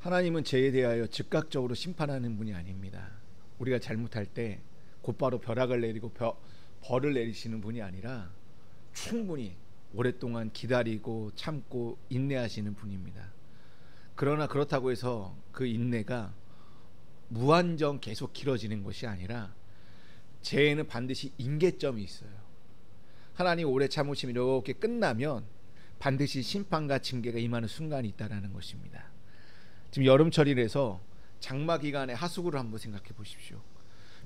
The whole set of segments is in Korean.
하나님은 죄에 대하여 즉각적으로 심판하는 분이 아닙니다. 우리가 잘못할 때 곧바로 벼락을 내리고 벌을 내리시는 분이 아니라 충분히 오랫동안 기다리고 참고 인내하시는 분입니다. 그러나 그렇다고 해서 그 인내가 무한정 계속 길어지는 것이 아니라 죄에는 반드시 임계점이 있어요. 하나님 오래 참으심이 이렇게 끝나면 반드시 심판과 징계가 임하는 순간이 있다는 것입니다. 지금 여름철이라서 장마 기간에 하수구를 한번 생각해 보십시오.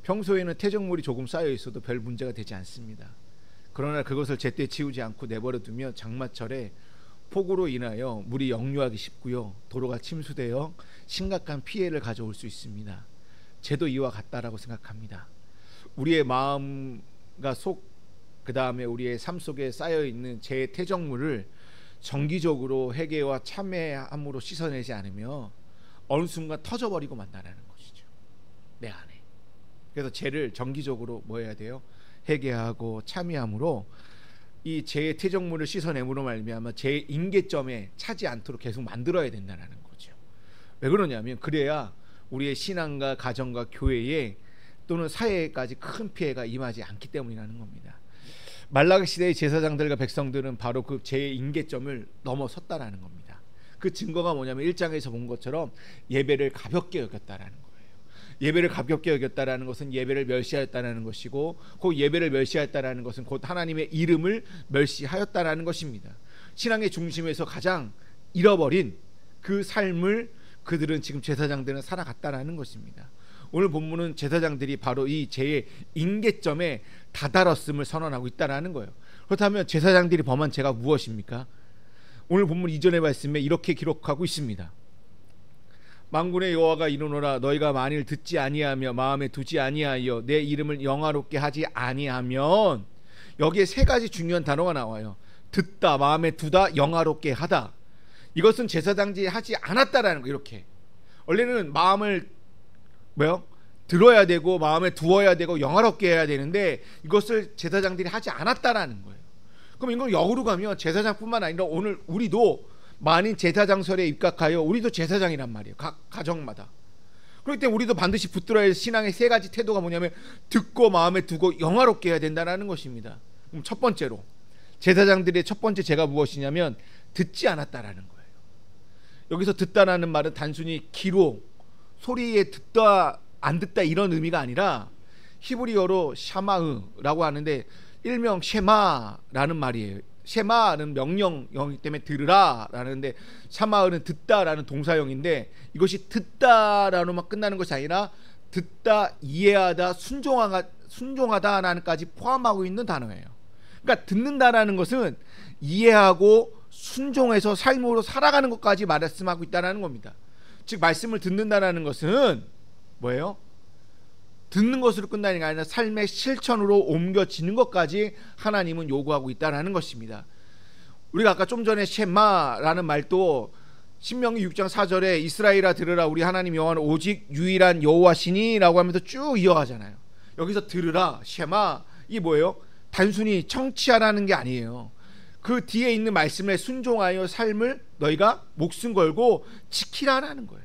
평소에는 퇴적물이 조금 쌓여 있어도 별 문제가 되지 않습니다. 그러나 그것을 제때 치우지 않고 내버려 두면 장마철에 폭우로 인하여 물이 역류하기 쉽고요, 도로가 침수되어 심각한 피해를 가져올 수 있습니다. 죄도 이와 같다라고 생각합니다. 우리의 마음과 속, 그 다음에 우리의 삶 속에 쌓여있는 죄의 퇴적물을 정기적으로 회개와 참회함으로 씻어내지 않으며 어느 순간 터져버리고 만다라는 것이죠, 내 안에. 그래서 죄를 정기적으로 뭐 해야 돼요? 회개하고 참회함으로 이 죄의 퇴적물을 씻어내므로 말미암아 죄의 임계점에 차지 않도록 계속 만들어야 된다는 거죠. 왜 그러냐면 그래야 우리의 신앙과 가정과 교회에 또는 사회에까지 큰 피해가 임하지 않기 때문이라는 겁니다. 말라기 시대의 제사장들과 백성들은 바로 그 죄의 임계점을 넘어섰다라는 겁니다. 그 증거가 뭐냐면 1장에서 본 것처럼 예배를 가볍게 여겼다라는 거예요. 예배를 가볍게 여겼다라는 것은 예배를 멸시하였다라는 것이고, 그 예배를 멸시하였다라는 것은 곧 하나님의 이름을 멸시하였다라는 것입니다. 신앙의 중심에서 가장 잃어버린 그 삶을 그들은 지금 제사장들은 살아갔다라는 것입니다. 오늘 본문은 제사장들이 바로 이 죄의 임계점에 다다랐음을 선언하고 있다라는 거예요. 그렇다면 제사장들이 범한 죄가 무엇입니까? 오늘 본문 이전의 말씀에 이렇게 기록하고 있습니다. 만군의 여호와가 이르노라, 너희가 만일 듣지 아니하며 마음에 두지 아니하여 내 이름을 영화롭게 하지 아니하면, 여기에 세 가지 중요한 단어가 나와요. 듣다, 마음에 두다, 영화롭게 하다. 이것은 제사장들이 하지 않았다라는 거. 이렇게 원래는 마음을 들어야 되고 마음에 두어야 되고 영화롭게 해야 되는데 이것을 제사장들이 하지 않았다라는 거예요. 그럼 이건 역으로 가면 제사장뿐만 아니라 오늘 우리도 만인 제사장설에 입각하여 우리도 제사장이란 말이에요. 각 가정마다. 그렇기 때문에 우리도 반드시 붙들어야 할 신앙의 세 가지 태도가 뭐냐면 듣고 마음에 두고 영화롭게 해야 된다는 것입니다. 그럼 첫 번째로 제사장들의 첫 번째 죄가 무엇이냐면 듣지 않았다라는 거예요. 여기서 듣다라는 말은 단순히 귀로 소리에 듣다 안 듣다 이런 의미가 아니라 히브리어로 샤마으라고 하는데 일명 쉐마라는 말이에요. 쉐마는 명령형이기 때문에 들으라 라는데, 샤마으는 듣다라는 동사형인데, 이것이 듣다라고만 끝나는 것이 아니라 듣다, 이해하다, 순종하다라는까지 포함하고 있는 단어예요. 그러니까 듣는다라는 것은 이해하고 순종해서 삶으로 살아가는 것까지 말씀하고 있다는 겁니다. 즉 말씀을 듣는다라는 것은 뭐예요? 듣는 것으로 끝나는 게 아니라 삶의 실천으로 옮겨지는 것까지 하나님은 요구하고 있다는 것입니다. 우리가 아까 좀 전에 쉐마라는 말도 신명기 6장 4절에 이스라엘아 들으라, 우리 하나님 여호와는 오직 유일한 여호와시니 라고 하면서 쭉 이어가잖아요. 여기서 들으라, 쉐마, 이게 뭐예요? 단순히 청취하라는 게 아니에요. 그 뒤에 있는 말씀에 순종하여 삶을 너희가 목숨 걸고 지키라는 거예요.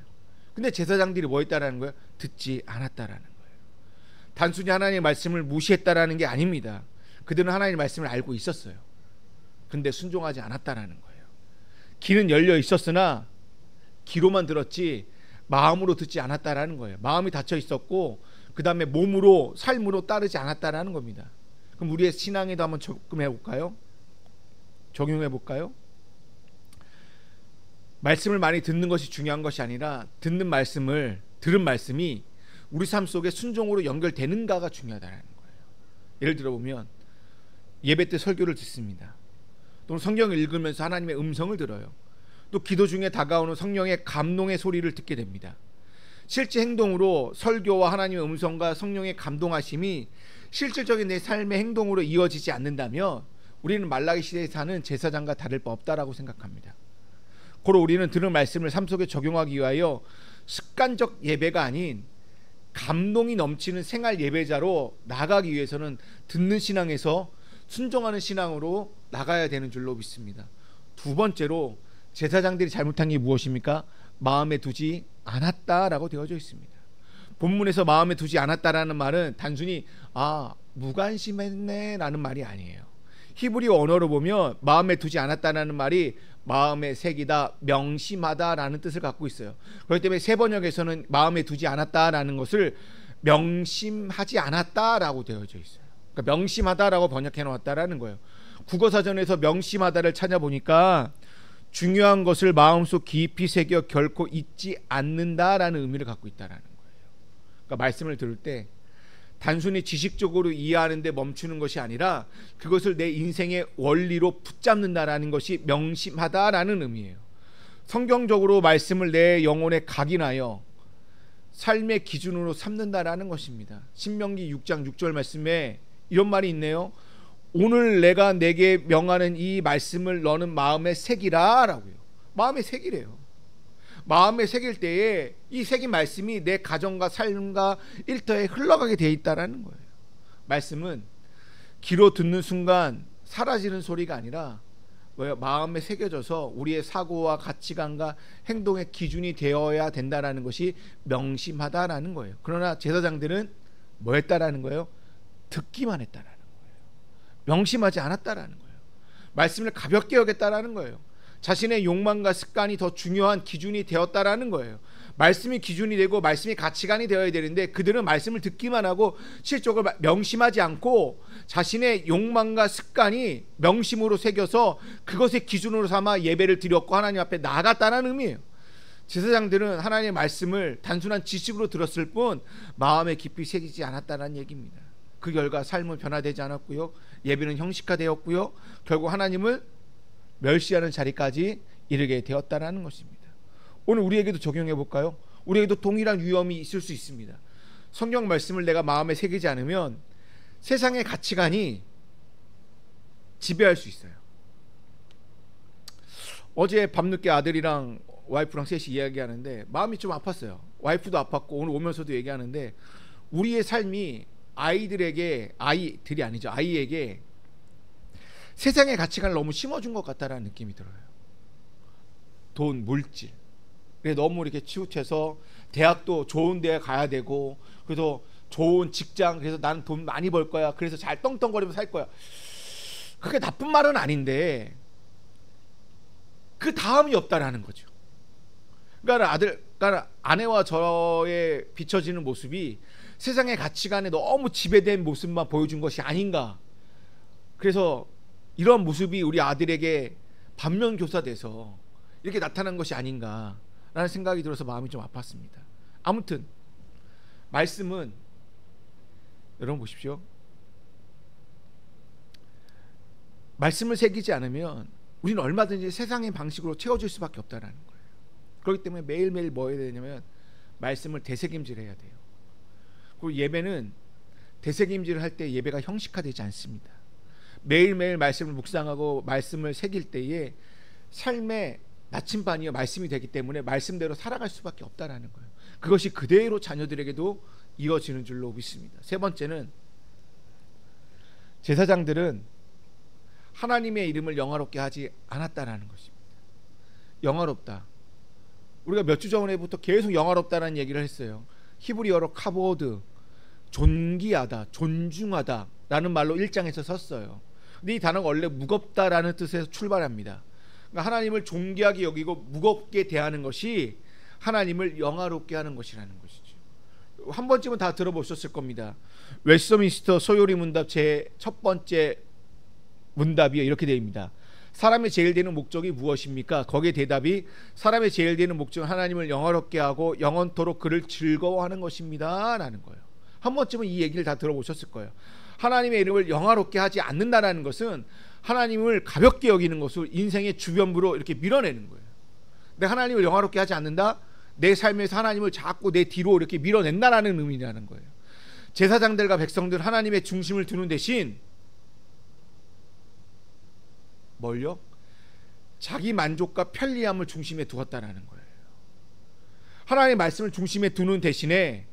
근데 제사장들이 뭐 했다라는 거예요? 듣지 않았다라는 거예요. 단순히 하나님의 말씀을 무시했다라는 게 아닙니다. 그들은 하나님의 말씀을 알고 있었어요. 근데 순종하지 않았다라는 거예요. 귀는 열려 있었으나 귀로만 들었지 마음으로 듣지 않았다라는 거예요. 마음이 닫혀 있었고 그 다음에 몸으로, 삶으로 따르지 않았다라는 겁니다. 그럼 우리의 신앙에도 한번 적용해 볼까요? 말씀을 많이 듣는 것이 중요한 것이 아니라 들은 말씀이 우리 삶 속에 순종으로 연결되는가가 중요하다는 거예요. 예를 들어 보면 예배 때 설교를 듣습니다. 또는 성경을 읽으면서 하나님의 음성을 들어요. 또 기도 중에 다가오는 성령의 감동의 소리를 듣게 됩니다. 실제 행동으로 설교와 하나님의 음성과 성령의 감동하심이 실질적인 내 삶의 행동으로 이어지지 않는다면 우리는 말라기 시대에 사는 제사장과 다를 바 없다라고 생각합니다. 고로 우리는 들은 말씀을 삶 속에 적용하기 위하여 습관적 예배가 아닌 감동이 넘치는 생활 예배자로 나가기 위해서는 듣는 신앙에서 순종하는 신앙으로 나가야 되는 줄로 믿습니다. 두 번째로 제사장들이 잘못한 게 무엇입니까? 마음에 두지 않았다라고 되어져 있습니다. 본문에서 마음에 두지 않았다라는 말은 단순히 무관심했네 라는 말이 아니에요. 히브리어 언어로 보면 마음에 두지 않았다라는 말이 마음에 새기다, 명심하다라는 뜻을 갖고 있어요. 그렇기 때문에 새 번역에서는 마음에 두지 않았다라는 것을 명심하지 않았다라고 되어져 있어요. 그러니까 명심하다라고 번역해 놓았다라는 거예요. 국어사전에서 명심하다를 찾아보니까 중요한 것을 마음속 깊이 새겨 결코 잊지 않는다라는 의미를 갖고 있다라는 거예요. 그러니까 말씀을 들을 때 단순히 지식적으로 이해하는 데 멈추는 것이 아니라 그것을 내 인생의 원리로 붙잡는다라는 것이 명심하다라는 의미예요. 성경적으로 말씀을 내 영혼에 각인하여 삶의 기준으로 삼는다라는 것입니다. 신명기 6장 6절 말씀에 이런 말이 있네요. 오늘 내가 내게 명하는 이 말씀을 너는 마음에 새기라 라고요. 마음에 새기래요. 마음에 새길 때에 이 새긴 말씀이 내 가정과 삶과 일터에 흘러가게 돼 있다라는 거예요. 말씀은 귀로 듣는 순간 사라지는 소리가 아니라 마음에 새겨져서 우리의 사고와 가치관과 행동의 기준이 되어야 된다라는 것이 명심하다라는 거예요. 그러나 제사장들은 뭐 했다라는 거예요? 듣기만 했다라는 거예요. 명심하지 않았다라는 거예요. 말씀을 가볍게 여겼다라는 거예요. 자신의 욕망과 습관이 더 중요한 기준이 되었다라는 거예요. 말씀이 기준이 되고 말씀이 가치관이 되어야 되는데 그들은 말씀을 듣기만 하고 실적으로 명심하지 않고 자신의 욕망과 습관이 명심으로 새겨서 그것의 기준으로 삼아 예배를 드렸고 하나님 앞에 나아갔다는 의미예요. 제사장들은 하나님의 말씀을 단순한 지식으로 들었을 뿐 마음에 깊이 새기지 않았다는 얘기입니다. 그 결과 삶은 변화되지 않았고요. 예배는 형식화되었고요. 결국 하나님을 멸시하는 자리까지 이르게 되었다는 것입니다. 오늘 우리에게도 적용해 볼까요? 우리에게도 동일한 위험이 있을 수 있습니다. 성경 말씀을 내가 마음에 새기지 않으면 세상의 가치관이 지배할 수 있어요. 어제 밤늦게 아들이랑 와이프랑 셋이 이야기하는데 마음이 좀 아팠어요. 와이프도 아팠고 오늘 오면서도 얘기하는데 우리의 삶이 아이에게 세상의 가치관을 너무 심어준 것 같다라는 느낌이 들어요. 돈, 물질 너무 이렇게 치우쳐서 대학도 좋은 데 가야 되고 그래서 좋은 직장 그래서 나는 돈 많이 벌 거야 그래서 잘 떵떵거리면서 살 거야. 그게 나쁜 말은 아닌데 그 다음이 없다라는 거죠. 그러니까 아내와 저의 비춰지는 모습이 세상의 가치관에 너무 지배된 모습만 보여준 것이 아닌가. 그래서 이런 모습이 우리 아들에게 반면교사돼서 이렇게 나타난 것이 아닌가라는 생각이 들어서 마음이 좀 아팠습니다. 아무튼 말씀은 여러분 보십시오. 말씀을 새기지 않으면 우리는 얼마든지 세상의 방식으로 채워질 수밖에 없다는 거예요. 그렇기 때문에 매일매일 뭐 해야 되냐면 말씀을 되새김질해야 돼요. 그리고 예배는 되새김질을 할 때 예배가 형식화되지 않습니다. 매일매일 말씀을 묵상하고 말씀을 새길 때에 삶의 나침반이요 말씀이 되기 때문에 말씀대로 살아갈 수밖에 없다라는 거예요. 그것이 그대로 자녀들에게도 이어지는 줄로 믿습니다. 세 번째는 제사장들은 하나님의 이름을 영화롭게 하지 않았다라는 것입니다. 영화롭다. 우리가 몇 주 전에부터 계속 영화롭다라는 얘기를 했어요. 히브리어로 카보드, 존귀하다, 존중하다라는 말로 1장에서 썼어요. 근데 이 단어가 원래 무겁다라는 뜻에서 출발합니다. 그러니까 하나님을 존귀하게 여기고 무겁게 대하는 것이 하나님을 영화롭게 하는 것이라는 것이죠. 한 번쯤은 다 들어보셨을 겁니다. 웨스트민스터 소요리 문답 제 첫 번째 문답이 이렇게 되어있습니다. 사람의 제일 되는 목적이 무엇입니까? 거기에 대답이 사람의 제일 되는 목적은 하나님을 영화롭게 하고 영원토록 그를 즐거워하는 것입니다 라는 거예요. 한 번쯤은 이 얘기를 다 들어보셨을 거예요. 하나님의 이름을 영화롭게 하지 않는다라는 것은 하나님을 가볍게 여기는 것을 인생의 주변부로 이렇게 밀어내는 거예요. 내가 하나님을 영화롭게 하지 않는다? 내 삶에서 하나님을 자꾸 내 뒤로 이렇게 밀어낸다라는 의미라는 거예요. 제사장들과 백성들 하나님의 중심을 두는 대신 뭘요? 자기 만족과 편리함을 중심에 두었다라는 거예요. 하나님의 말씀을 중심에 두는 대신에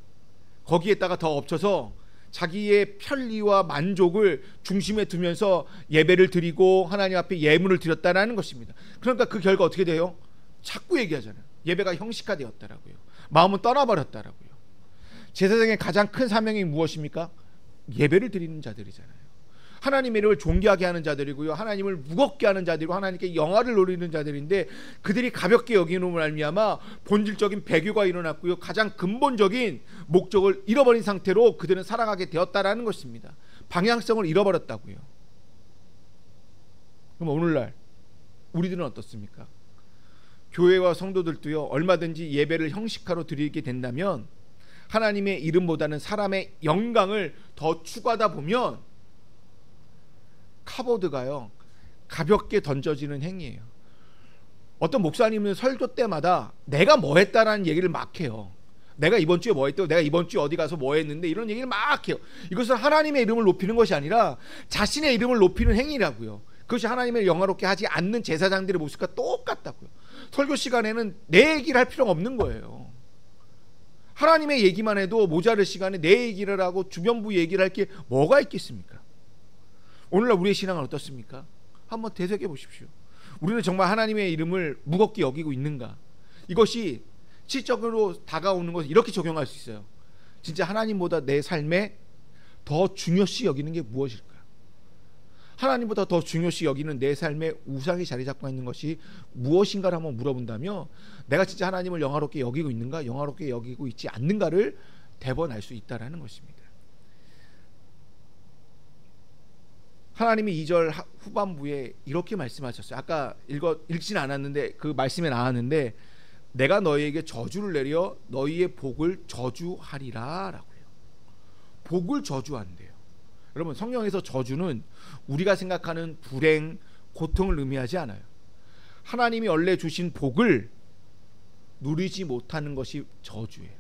거기에다가 더 엎쳐서 자기의 편리와 만족을 중심에 두면서 예배를 드리고 하나님 앞에 예물을 드렸다라는 것입니다. 그러니까 그 결과 어떻게 돼요? 자꾸 얘기하잖아요. 예배가 형식화되었다라고요. 마음은 떠나버렸다라고요. 제사장의 가장 큰 사명이 무엇입니까? 예배를 드리는 자들이잖아요. 하나님의 이름을 존귀하게 하는 자들이고요, 하나님을 무겁게 하는 자들이고 하나님께 영화를 노리는 자들인데, 그들이 가볍게 여기는 말미암아 본질적인 배교가 일어났고요, 가장 근본적인 목적을 잃어버린 상태로 그들은 살아가게 되었다라는 것입니다. 방향성을 잃어버렸다고요. 그럼 오늘날 우리들은 어떻습니까? 교회와 성도들도요, 얼마든지 예배를 형식화로 드리게 된다면 하나님의 이름보다는 사람의 영광을 더 추구하다 보면 카보드가요, 가볍게 던져지는 행위예요. 어떤 목사님은 설교 때마다 내가 뭐 했다라는 얘기를 막 해요. 내가 이번 주에 뭐 했고, 내가 이번 주에 어디 가서 뭐 했는데, 이런 얘기를 막 해요. 이것은 하나님의 이름을 높이는 것이 아니라 자신의 이름을 높이는 행위라고요. 그것이 하나님을 영화롭게 하지 않는 제사장들의 모습과 똑같다고요. 설교 시간에는 내 얘기를 할 필요가 없는 거예요. 하나님의 얘기만 해도 모자랄 시간에 내 얘기를 하고 주변부 얘기를 할 게 뭐가 있겠습니까? 오늘날 우리의 신앙은 어떻습니까? 한번 되새겨 보십시오. 우리는 정말 하나님의 이름을 무겁게 여기고 있는가? 이것이 실적으로 다가오는 것을 이렇게 적용할 수 있어요. 진짜 하나님보다 내 삶에 더 중요시 여기는 게 무엇일까요? 하나님보다 더 중요시 여기는 내 삶에 우상이 자리 잡고 있는 것이 무엇인가를 한번 물어본다면, 내가 진짜 하나님을 영화롭게 여기고 있는가, 영화롭게 여기고 있지 않는가를 대번알 수 있다라는 것입니다. 하나님이 2절 후반부에 이렇게 말씀하셨어요. 아까 읽지는 않았는데 그 말씀에 나왔는데, 내가 너희에게 저주를 내려 너희의 복을 저주하리라 라고요. 복을 저주한대요. 여러분, 성경에서 저주는 우리가 생각하는 불행, 고통을 의미하지 않아요. 하나님이 원래 주신 복을 누리지 못하는 것이 저주예요.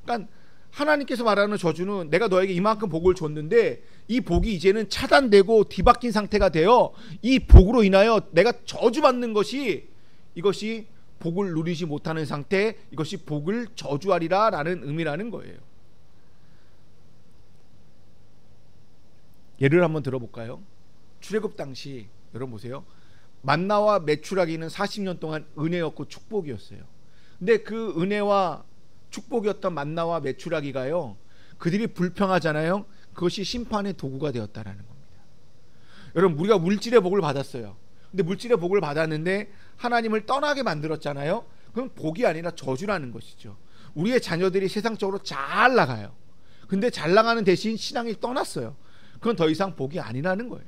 그러니까 하나님께서 말하는 저주는, 내가 너에게 이만큼 복을 줬는데 이 복이 이제는 차단되고 뒤바뀐 상태가 되어 이 복으로 인하여 내가 저주받는 것이, 이것이 복을 누리지 못하는 상태, 이것이 복을 저주하리라 라는 의미라는 거예요. 예를 한번 들어볼까요? 출애굽 당시 여러분 보세요. 만나와 메추라기는 40년 동안 은혜였고 축복이었어요. 근데 그 은혜와 축복이었던 만나와 메추라기가요, 그들이 불평하잖아요. 그것이 심판의 도구가 되었다라는 겁니다. 여러분, 우리가 물질의 복을 받았어요. 근데 물질의 복을 받았는데 하나님을 떠나게 만들었잖아요. 그럼 복이 아니라 저주라는 것이죠. 우리의 자녀들이 세상적으로 잘 나가요. 근데 잘 나가는 대신 신앙이 떠났어요. 그건 더 이상 복이 아니라는 거예요.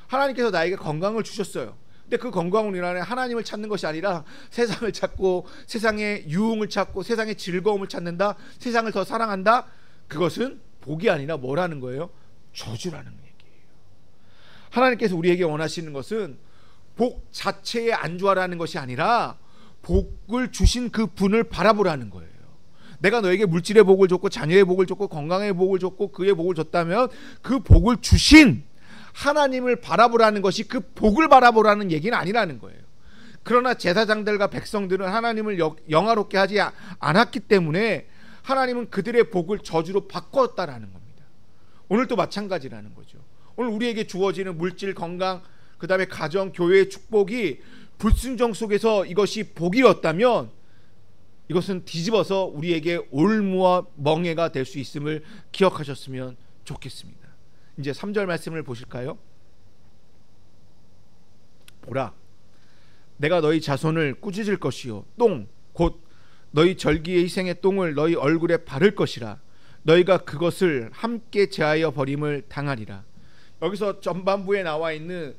하나님께서 나에게 건강을 주셨어요. 근데 그 건강으로 인하여 하나님을 찾는 것이 아니라 세상을 찾고, 세상의 유흥을 찾고, 세상의 즐거움을 찾는다, 세상을 더 사랑한다, 그것은 복이 아니라 뭐라는 거예요? 저주라는 얘기예요. 하나님께서 우리에게 원하시는 것은 복 자체에 안주하라는 것이 아니라 복을 주신 그 분을 바라보라는 거예요. 내가 너에게 물질의 복을 줬고, 자녀의 복을 줬고, 건강의 복을 줬고, 그의 복을 줬다면 그 복을 주신 하나님을 바라보라는 것이 그 복을 바라보라는 얘기는 아니라는 거예요. 그러나 제사장들과 백성들은 하나님을 영화롭게 하지 않았기 때문에 하나님은 그들의 복을 저주로 바꿨다라는 겁니다. 오늘도 마찬가지라는 거죠. 오늘 우리에게 주어지는 물질, 건강, 그 다음에 가정, 교회의 축복이 불순종 속에서 이것이 복이었다면, 이것은 뒤집어서 우리에게 올무와 멍해가 될 수 있음을 기억하셨으면 좋겠습니다. 이제 3절 말씀을 보실까요? 보라, 내가 너희 자손을 꾸짖을 것이요, 똥 곧 너희 절기의 희생의 똥을 너희 얼굴에 바를 것이라. 너희가 그것을 함께 제하여 버림을 당하리라. 여기서 전반부에 나와 있는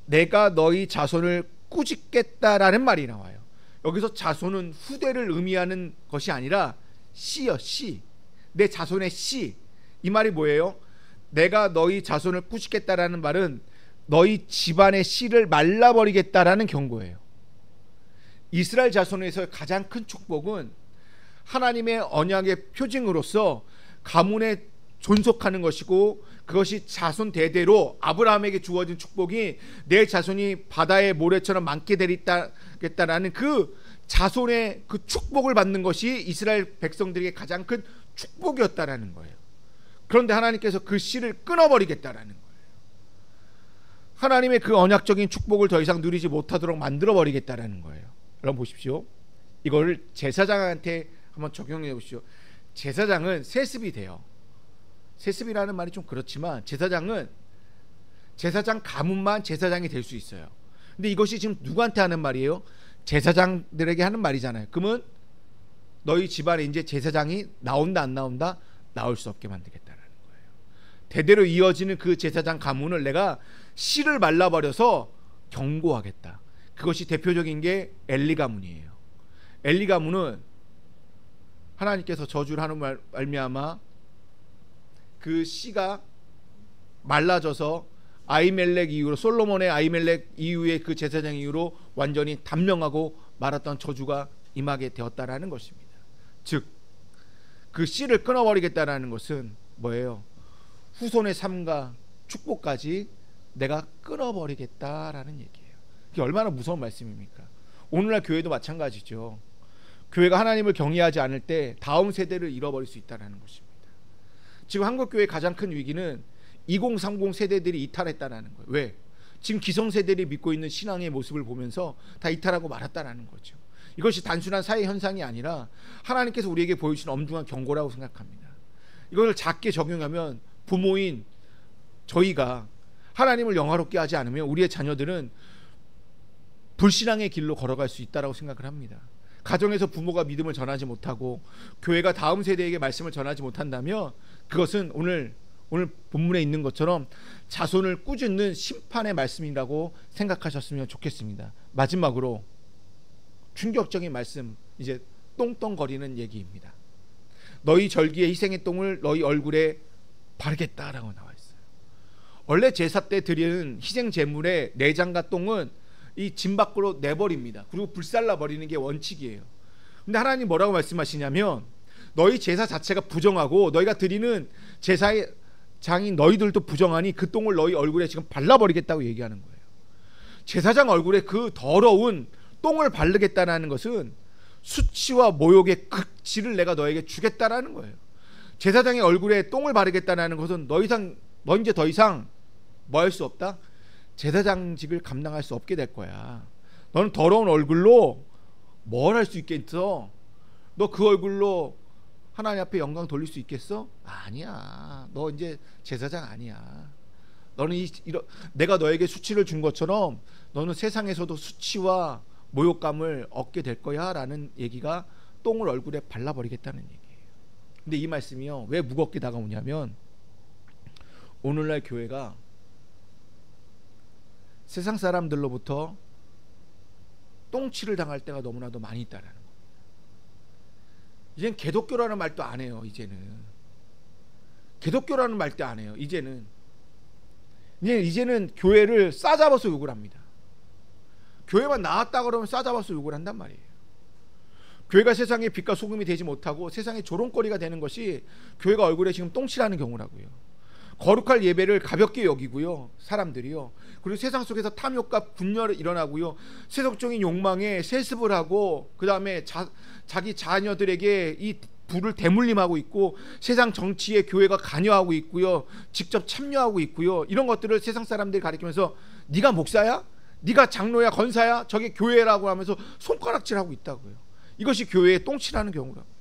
내가 너희 자손을 꾸짖겠다라는 말이 나와요. 여기서 자손은 후대를 의미하는 것이 아니라 씨요, 씨. 내 자손의 씨. 이 말이 뭐예요? 내가 너희 자손을 꾸짖겠다라는 말은 너희 집안의 씨를 말라버리겠다라는 경고예요. 이스라엘 자손에서 가장 큰 축복은 하나님의 언약의 표징으로서 가문에 존속하는 것이고, 그것이 자손 대대로 아브라함에게 주어진 축복이 내 자손이 바다의 모래처럼 많게 되겠다라는 그 자손의 그 축복을 받는 것이 이스라엘 백성들에게 가장 큰 축복이었다라는 거예요. 그런데 하나님께서 그 씨를 끊어버리겠다라는 거예요. 하나님의 그 언약적인 축복을 더 이상 누리지 못하도록 만들어버리겠다라는 거예요. 여러분 보십시오. 이거를 제사장한테 한번 적용해 보십시오. 제사장은 세습이 돼요. 세습이라는 말이 좀 그렇지만 제사장은 제사장 가문만 제사장이 될 수 있어요. 근데 이것이 지금 누구한테 하는 말이에요? 제사장들에게 하는 말이잖아요. 그러면 너희 집안에 이제 제사장이 나온다 안 나온다? 나올 수 없게 만들겠다라는 거예요. 대대로 이어지는 그 제사장 가문을 내가 씨를 말라버려서 경고하겠다. 그것이 대표적인 게 엘리 가문이에요. 엘리 가문은 하나님께서 저주를 하는 말미암아 그 씨가 말라져서 아히멜렉 이후로, 솔로몬의 아히멜렉 이후에 그 제사장 이후로 완전히 단명하고 말았던 저주가 임하게 되었다라는 것입니다. 즉 그 씨를 끊어버리겠다라는 것은 뭐예요? 후손의 삶과 축복까지 내가 끊어버리겠다라는 얘기예요. 이게 얼마나 무서운 말씀입니까? 오늘날 교회도 마찬가지죠. 교회가 하나님을 경외하지 않을 때 다음 세대를 잃어버릴 수 있다는 것입니다. 지금 한국교회의 가장 큰 위기는 2030 세대들이 이탈했다는 거예요. 왜? 지금 기성세대들이 믿고 있는 신앙의 모습을 보면서 다 이탈하고 말았다는 거죠. 이것이 단순한 사회 현상이 아니라 하나님께서 우리에게 보여주신 엄중한 경고라고 생각합니다. 이것을 작게 적용하면 부모인 저희가 하나님을 영화롭게 하지 않으면 우리의 자녀들은 불신앙의 길로 걸어갈 수 있다고 생각을 합니다. 가정에서 부모가 믿음을 전하지 못하고 교회가 다음 세대에게 말씀을 전하지 못한다면 그것은 오늘 본문에 있는 것처럼 자손을 꾸짖는 심판의 말씀이라고 생각하셨으면 좋겠습니다. 마지막으로 충격적인 말씀, 이제 똥똥거리는 얘기입니다. 너희 절기에 희생의 똥을 너희 얼굴에 바르겠다라고 나와 있어요. 원래 제사 때 드리는 희생 제물의 내장과 똥은 이 진 밖으로 내버립니다. 그리고 불살라 버리는 게 원칙이에요. 근데 하나님 뭐라고 말씀하시냐면 너희 제사 자체가 부정하고 너희가 드리는 제사의 장인 너희들도 부정하니 그 똥을 너희 얼굴에 지금 발라버리겠다고 얘기하는 거예요. 제사장 얼굴에 그 더러운 똥을 바르겠다는 것은 수치와 모욕의 극치를 내가 너에게 주겠다라는 거예요. 제사장의 얼굴에 똥을 바르겠다는 것은 너 이제 더 이상 뭐 할 수 없다? 제사장직을 감당할 수 없게 될 거야. 너는 더러운 얼굴로 뭘 할 수 있겠어? 너 그 얼굴로 하나님 앞에 영광 돌릴 수 있겠어? 아니야. 너 이제 제사장 아니야. 너는 내가 너에게 수치를 준 것처럼 너는 세상에서도 수치와 모욕감을 얻게 될 거야 라는 얘기가 똥을 얼굴에 발라버리겠다는 얘기예요. 근데 이 말씀이요 왜 무겁게 다가오냐면 오늘날 교회가 세상 사람들로부터 똥치를 당할 때가 너무나도 많이 있다라는 거예요. 이젠 개독교라는 말도 안 해요. 이제는 개독교라는 말도 안 해요. 이제는 교회를 싸잡아서 욕을 합니다. 교회만 나왔다 그러면 싸잡아서 욕을 한단 말이에요. 교회가 세상의 빛과 소금이 되지 못하고 세상의 조롱거리가 되는 것이 교회가 얼굴에 지금 똥칠하는 경우라고요. 거룩할 예배를 가볍게 여기고요. 사람들이요. 그리고 세상 속에서 탐욕과 분열이 일어나고요. 세속적인 욕망에 세습을 하고 그 다음에 자기 자녀들에게 이 불을 대물림하고 있고 세상 정치에 교회가 관여하고 있고요. 직접 참여하고 있고요. 이런 것들을 세상 사람들이 가리키면서 네가 목사야? 네가 장로야? 건사야? 저게 교회라고 하면서 손가락질하고 있다고요. 이것이 교회에 똥칠하는 경우라고요.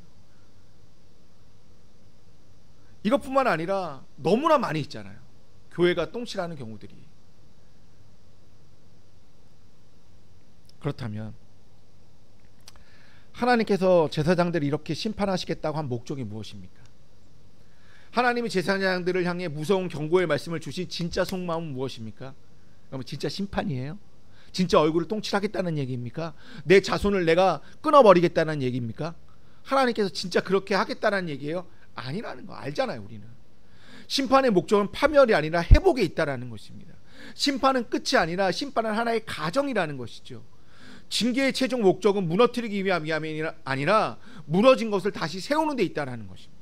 이것뿐만 아니라 너무나 많이 있잖아요. 교회가 똥칠하는 경우들이. 그렇다면 하나님께서 제사장들을 이렇게 심판하시겠다고 한 목적이 무엇입니까? 하나님이 제사장들을 향해 무서운 경고의 말씀을 주신 진짜 속마음은 무엇입니까? 그러면 진짜 심판이에요? 진짜 얼굴을 똥칠하겠다는 얘기입니까? 내 자손을 내가 끊어버리겠다는 얘기입니까? 하나님께서 진짜 그렇게 하겠다는 얘기예요? 아니라는 거 알잖아요. 우리는 심판의 목적은 파멸이 아니라 회복에 있다라는 것입니다. 심판은 끝이 아니라 심판은 하나의 가정이라는 것이죠. 징계의 최종 목적은 무너뜨리기 위함이 아니라 무너진 것을 다시 세우는 데 있다라는 것입니다.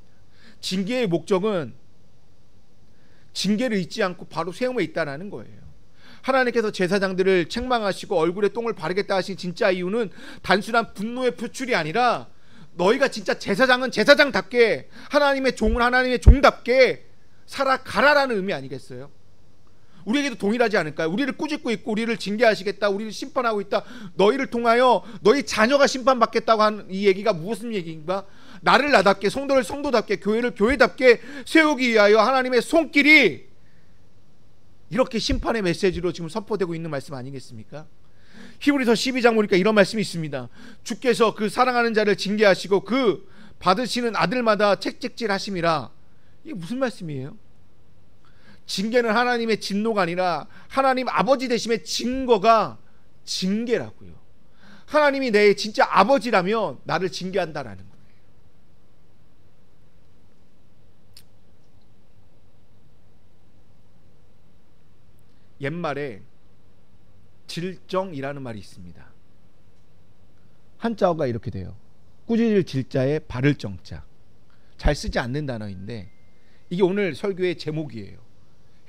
징계의 목적은 징계를 잊지 않고 바로 세움에 있다라는 거예요. 하나님께서 제사장들을 책망하시고 얼굴에 똥을 바르겠다 하신 진짜 이유는 단순한 분노의 표출이 아니라 너희가 진짜 제사장은 제사장답게 하나님의 종은 하나님의 종답게 살아가라라는 의미 아니겠어요? 우리에게도 동일하지 않을까요? 우리를 꾸짖고 있고 우리를 징계하시겠다, 우리를 심판하고 있다, 너희를 통하여 너희 자녀가 심판받겠다고 하는 이 얘기가 무슨 얘기인가? 나를 나답게, 성도를 성도답게, 교회를 교회답게 세우기 위하여 하나님의 손길이 이렇게 심판의 메시지로 지금 선포되고 있는 말씀 아니겠습니까? 히브리서 12장 보니까 이런 말씀이 있습니다. 주께서 그 사랑하는 자를 징계하시고 그 받으시는 아들마다 책찍질 하심이라. 이게 무슨 말씀이에요? 징계는 하나님의 진노가 아니라 하나님 아버지 되심의 증거가 징계라고요. 하나님이 내 진짜 아버지라면 나를 징계한다라는 거예요. 옛말에 질정이라는 말이 있습니다. 한자어가 이렇게 돼요. 꾸짖을 질자에 바를 정자. 잘 쓰지 않는 단어인데 이게 오늘 설교의 제목이에요.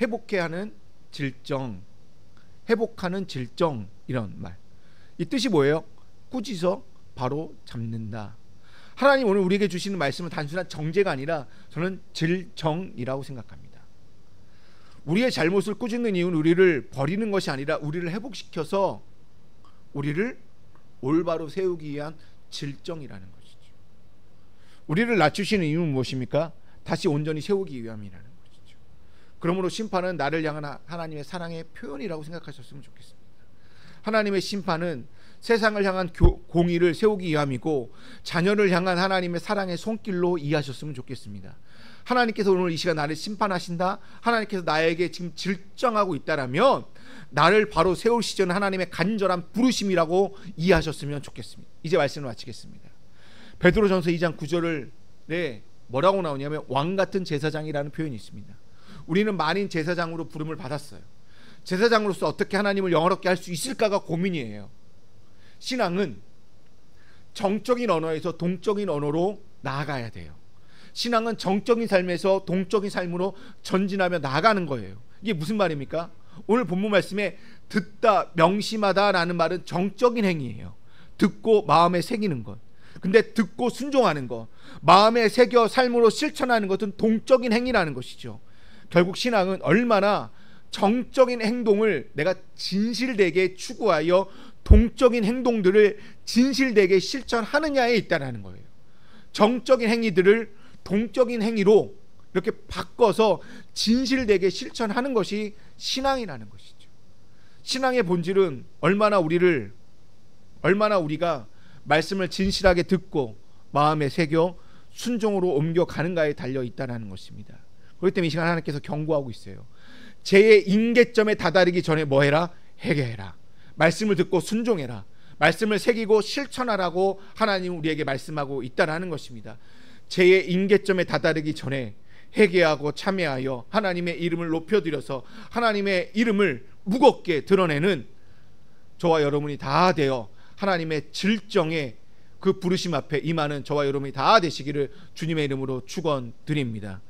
회복해 하는 질정, 회복하는 질정, 이런 말. 이 뜻이 뭐예요? 꾸짖어 바로 잡는다. 하나님 오늘 우리에게 주시는 말씀은 단순한 정죄가 아니라 저는 질정이라고 생각합니다. 우리의 잘못을 꾸짖는 이유는 우리를 버리는 것이 아니라 우리를 회복시켜서 우리를 올바로 세우기 위한 질정이라는 것이죠. 우리를 낮추시는 이유는 무엇입니까? 다시 온전히 세우기 위함이라는 것이죠. 그러므로 심판은 나를 향한 하나님의 사랑의 표현이라고 생각하셨으면 좋겠습니다. 하나님의 심판은 세상을 향한 공의를 세우기 위함이고 자녀를 향한 하나님의 사랑의 손길로 이해하셨으면 좋겠습니다. 하나님께서 오늘 이 시간 나를 심판하신다, 하나님께서 나에게 지금 질정하고 있다라면 나를 바로 세우시려는 하나님의 간절한 부르심이라고 이해하셨으면 좋겠습니다. 이제 말씀을 마치겠습니다. 베드로전서 2장 9절에 뭐라고 나오냐면 왕같은 제사장이라는 표현이 있습니다. 우리는 만인 제사장으로 부름을 받았어요. 제사장으로서 어떻게 하나님을 영화롭게 할 수 있을까가 고민이에요. 신앙은 정적인 언어에서 동적인 언어로 나아가야 돼요. 신앙은 정적인 삶에서 동적인 삶으로 전진하며 나아가는 거예요. 이게 무슨 말입니까? 오늘 본문 말씀에 듣다, 명심하다 라는 말은 정적인 행위예요. 듣고 마음에 새기는 것. 근데 듣고 순종하는 것, 마음에 새겨 삶으로 실천하는 것은 동적인 행위라는 것이죠. 결국 신앙은 얼마나 정적인 행동을 내가 진실되게 추구하여 동적인 행동들을 진실되게 실천하느냐에 있다는 거예요. 정적인 행위들을 동적인 행위로 이렇게 바꿔서 진실되게 실천하는 것이 신앙이라는 것이죠. 신앙의 본질은 얼마나 우리가 말씀을 진실하게 듣고 마음에 새겨 순종으로 옮겨가는가에 달려있다는 것입니다. 그렇기 때문에 이 시간 하나님께서 경고하고 있어요. 죄의 임계점에 다다르기 전에 뭐해라? 회개해라. 말씀을 듣고 순종해라. 말씀을 새기고 실천하라고 하나님 우리에게 말씀하고 있다는 것입니다. 죄의 임계점에 다다르기 전에 회개하고 참회하여 하나님의 이름을 높여드려서 하나님의 이름을 무겁게 드러내는 저와 여러분이 다 되어 하나님의 질정에 그 부르심 앞에 임하는 저와 여러분이 다 되시기를 주님의 이름으로 축원드립니다.